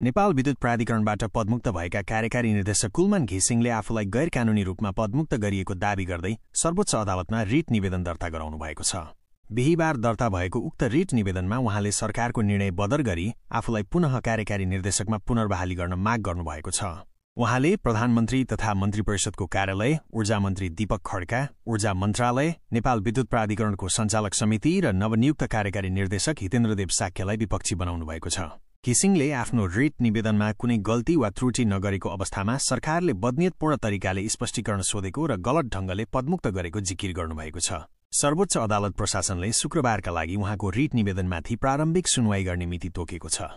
नेपाल विद्युत प्राधिकरणबाट पदमुक्त भएका कार्यकारी निर्देशक कुलमान घिसिङले आफूलाई गैर कानूनी रूपमा पदमुक्त गरिएको दावी गर्दै सर्वोच्च अदालतमा रिट निवेदन दर्ता गराउनु भएको छ। बिहीबार दर्ता भएको उक्त रिट निवेदनमा उहाँले सरकारको निर्णय बदर गरी आफूलाई पुनः कार्यकारी निर्देशकमा पुनर्बहाली गर्न माग गर्नुभएको छ। उहाँले प्रधानमन्त्री तथा मन्त्री परिषदको कार्यालय, ऊर्जा मन्त्री दीपक खड्का, ऊर्जा मन्त्रालय, नेपाल विद्युत प्राधिकरणको सञ्चालक समिति र नवनियुक्त कार्यकारी निर्देशक हितेन्द्रदेव साक्यलाई विपक्षी बनाउनु भएको छ। घिसिङले आफ्नो रिट निवेदनमा कुनै गल्ती वा त्रुटि नगरेको अवस्थामा सरकारले बदनियतपूर्ण तरिकाले स्पष्टीकरण सोधेको र गलत ढंगले पदमुक्त गरेको जिकिर गर्नुभएको छ। सर्वोच्च अदालत प्रशासनले शुक्रबारका लागि उहाँको रिट निवेदनमाथि प्रारम्भिक सुनवाई गर्ने मिति तोकेको छ।